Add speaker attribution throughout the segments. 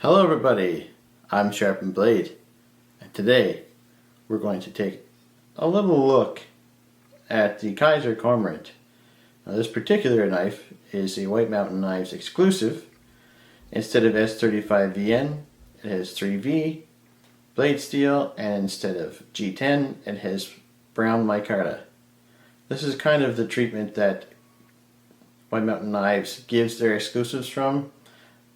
Speaker 1: Hello everybody, I'm Sharpened Blade, and today we're going to take a little look at the Kizer Cormorant. Now this particular knife is a White Mountain Knives exclusive. Instead of S35VN, it has 3V blade steel, and instead of G10, it has brown micarta. This is kind of the treatment that White Mountain Knives gives their exclusives from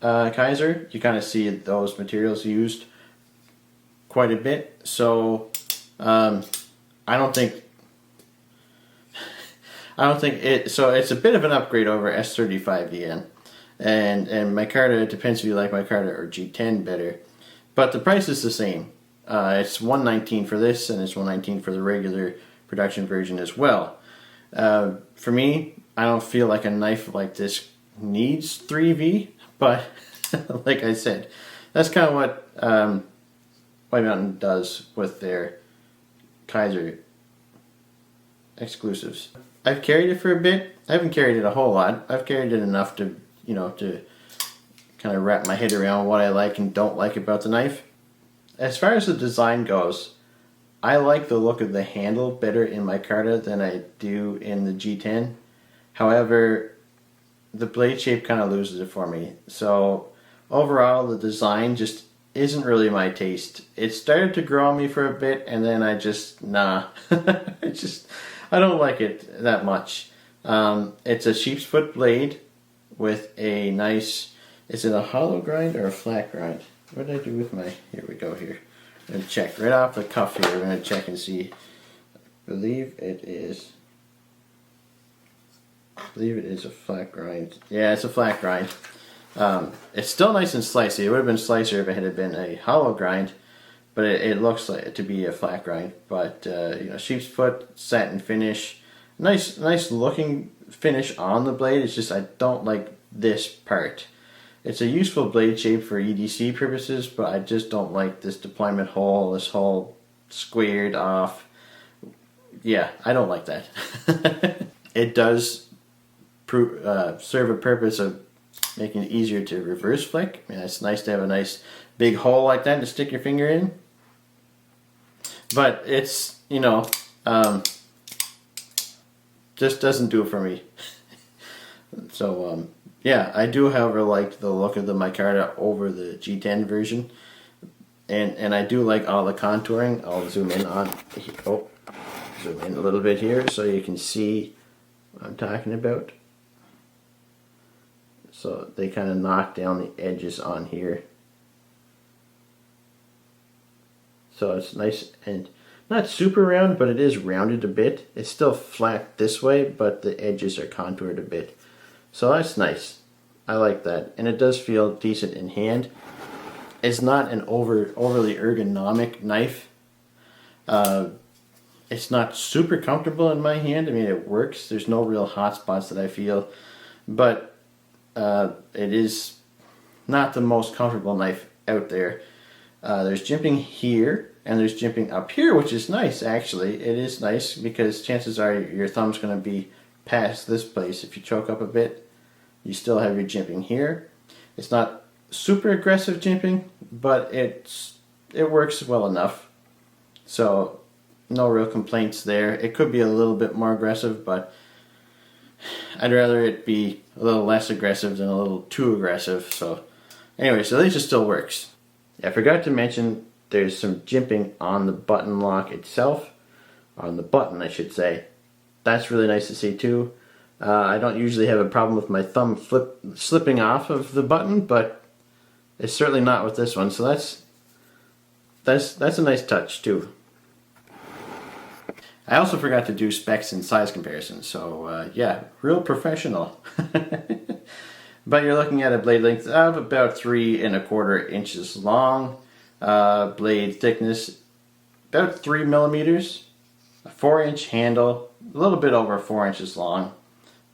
Speaker 1: Kizer. You kind of see those materials used quite a bit, so I don't think it. So it's a bit of an upgrade over S35VN, and micarta. It depends if you like micarta or G10 better, but the price is the same. It's $119 for this, and it's $119 for the regular production version as well. For me, I don't feel like a knife like this needs 3V. But like I said, that's kind of what White Mountain does with their Kizer exclusives. I've carried it for a bit. I haven't carried it a whole lot. I've carried it enough to, to kind of wrap my head around what I like and don't like about the knife. As far as the design goes, I like the look of the handle better in micarta than I do in the G10. However, the blade shape kind of loses it for me. So overall, the design just isn't really my taste. It started to grow on me for a bit, and then I just, I don't like it that much. It's a sheep's foot blade with a nice, is it a hollow grind or a flat grind? What did I do with my, here we go here. I'm going to check right off the cuff here. We're going to check and see. I believe it is a flat grind. Yeah, it's a flat grind. It's still nice and slicey. It would have been slicer if it had been a hollow grind, but it looks like it to be a flat grind. But sheep's foot, satin finish, nice looking finish on the blade. It's just I don't like this part. It's a useful blade shape for EDC purposes, but I just don't like this deployment hole, this hole squared off. Yeah, I don't like that. It does serve a purpose of making it easier to reverse flick. I mean, it's nice to have a nice big hole like that to stick your finger in. But it's, just doesn't do it for me. So, yeah, I do, however, like the look of the micarta over the G10 version. And I do like all the contouring. I'll zoom in zoom in a little bit here so you can see what I'm talking about. So they kind of knock down the edges on here. So it's nice and not super round, but it is rounded a bit. It's still flat this way, but the edges are contoured a bit. So that's nice. I like that. And it does feel decent in hand. It's not an overly ergonomic knife. It's not super comfortable in my hand. I mean, it works. There's no real hot spots that I feel. But it is not the most comfortable knife out there. There's jimping here and there's jimping up here, which is nice actually. It is nice because chances are your thumb's going to be past this place. If you choke up a bit, you still have your jimping here. It's not super aggressive jimping, but it works well enough. So no real complaints there. It could be a little bit more aggressive, but I'd rather it be a little less aggressive than a little too aggressive. So anyway, so at least it still works. I forgot to mention there's some jimping on the button lock itself. On the button, I should say. That's really nice to see too. I don't usually have a problem with my thumb slipping off of the button, but it's certainly not with this one. So that's a nice touch too. I also forgot to do specs and size comparisons, so yeah, real professional. But you're looking at a blade length of about 3 1/4 inches long, blade thickness about 3 millimeters, a 4-inch handle, a little bit over 4 inches long,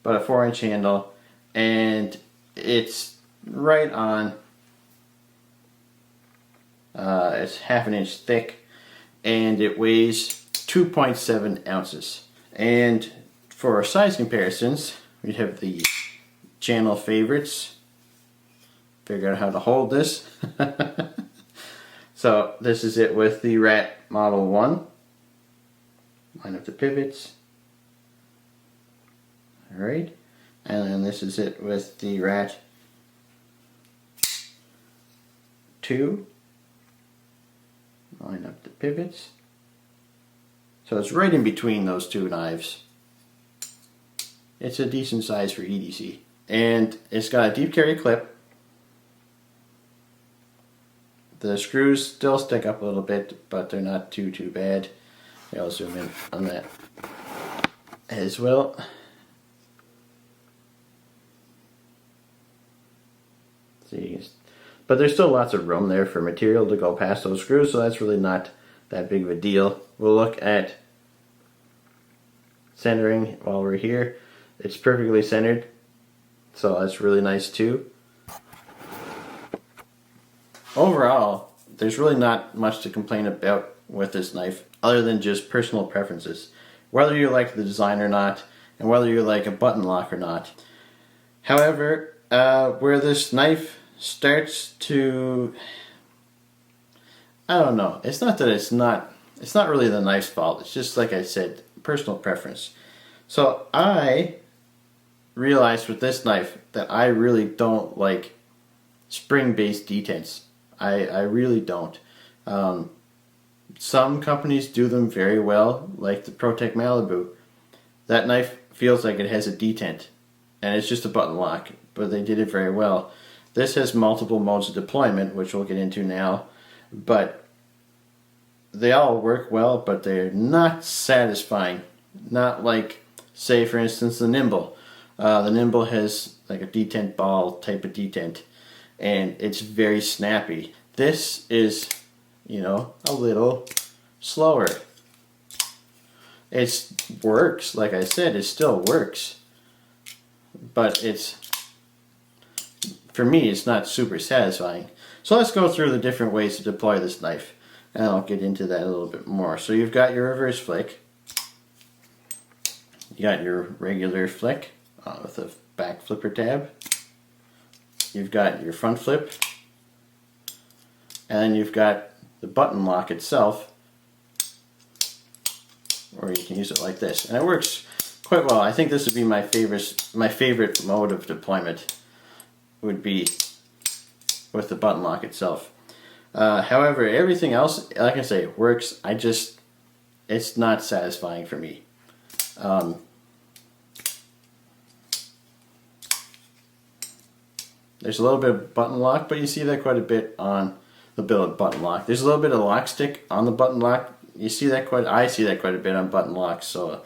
Speaker 1: but a 4-inch handle, and it's right on, it's 1/2 inch thick, and it weighs 2.7 ounces. And for our size comparisons, we have the channel favorites figure out how to hold this. So this is it with the Rat Model 1. Line up the pivots. Alright, and then this is it with the Rat 2. Line up the pivots. So it's right in between those two knives. It's a decent size for EDC. And it's got a deep carry clip. The screws still stick up a little bit, but they're not too bad. I'll zoom in on that as well. See, but there's still lots of room there for material to go past those screws, so that's really not that big of a deal. We'll look at centering while we're here. It's perfectly centered, so that's really nice too. Overall, there's really not much to complain about with this knife other than just personal preferences. Whether you like the design or not, and whether you like a button lock or not. However, where this knife starts to, I don't know, it's not that it's not really the knife's fault. It's just, like I said, personal preference. So I realized with this knife that I really don't like spring-based detents. I really don't. Some companies do them very well, like the ProTech Malibu. That knife feels like it has a detent, and it's just a button lock, but they did it very well. This has multiple modes of deployment, which we'll get into now, but they all work well, but they're not satisfying. Not like, say for instance, the Nimble. The Nimble has like a detent ball type of detent, and it's very snappy. This is, you know, a little slower. It works, like I said, it still works, but it's, for me, it's not super satisfying. So let's go through the different ways to deploy this knife, and I'll get into that a little bit more. So you've got your reverse flick, you got your regular flick with a back flipper tab, you've got your front flip, and then you've got the button lock itself, or you can use it like this, and it works quite well. I think this would be my favorite mode of deployment, would be with the button lock itself. However, everything else, like I say, works. It's not satisfying for me. There's a little bit of button lock, but you see that quite a bit on the billet button lock. There's a little bit of lock stick on the button lock. I see that quite a bit on button locks, so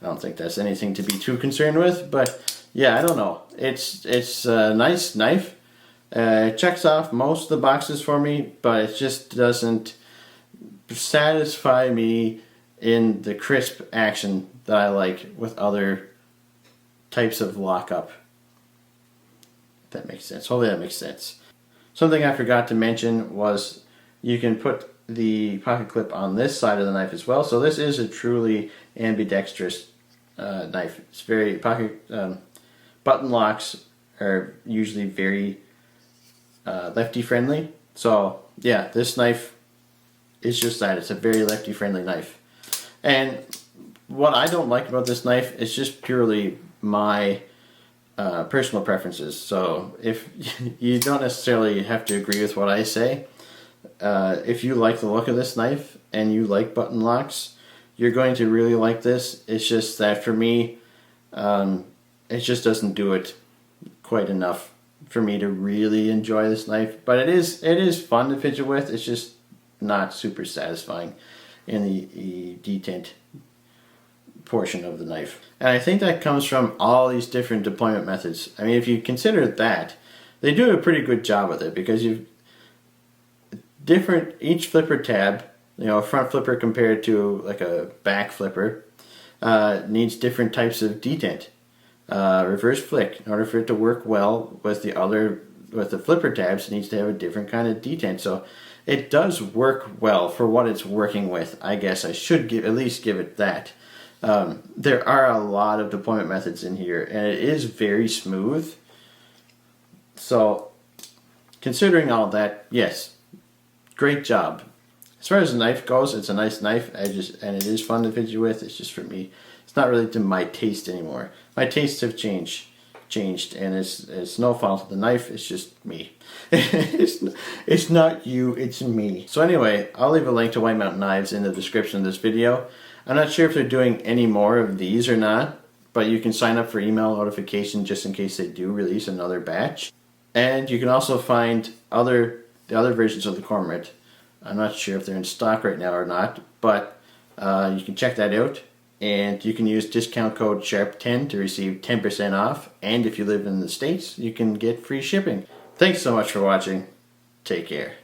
Speaker 1: I don't think that's anything to be too concerned with. But yeah, I don't know. It's a nice knife. It checks off most of the boxes for me, but it just doesn't satisfy me in the crisp action that I like with other types of lockup. If that makes sense. Hopefully that makes sense. Something I forgot to mention was you can put the pocket clip on this side of the knife as well. So this is a truly ambidextrous knife. It's very button locks are usually very lefty friendly. So yeah, this knife is just that. It's a very lefty friendly knife. And what I don't like about this knife is just purely my personal preferences. So if you don't necessarily have to agree with what I say, if you like the look of this knife and you like button locks, you're going to really like this. It's just that for me, it just doesn't do it quite enough for me to really enjoy this knife. But it is fun to fidget with. It's just not super satisfying in the detent portion of the knife. And I think that comes from all these different deployment methods. I mean, if you consider that, they do a pretty good job with it, because you've each flipper tab, you know, a front flipper compared to like a back flipper, needs different types of detent. Reverse flick, in order for it to work well with the flipper tabs, it needs to have a different kind of detent. So it does work well for what it's working with. I guess I should at least give it that. There are a lot of deployment methods in here, and it is very smooth. So considering all that, yes, great job. As far as the knife goes, it's a nice knife. And it is fun to fidget with. It's just for me. It's not really to my taste anymore. My tastes have changed, and it's no fault of the knife. It's just me. it's not you. It's me. So anyway, I'll leave a link to White Mountain Knives in the description of this video. I'm not sure if they're doing any more of these or not, but you can sign up for email notification just in case they do release another batch. And you can also find the other versions of the Cormorant. I'm not sure if they're in stock right now or not, but you can check that out. And you can use discount code SHARP10 to receive 10% off. And if you live in the States, you can get free shipping. Thanks so much for watching. Take care.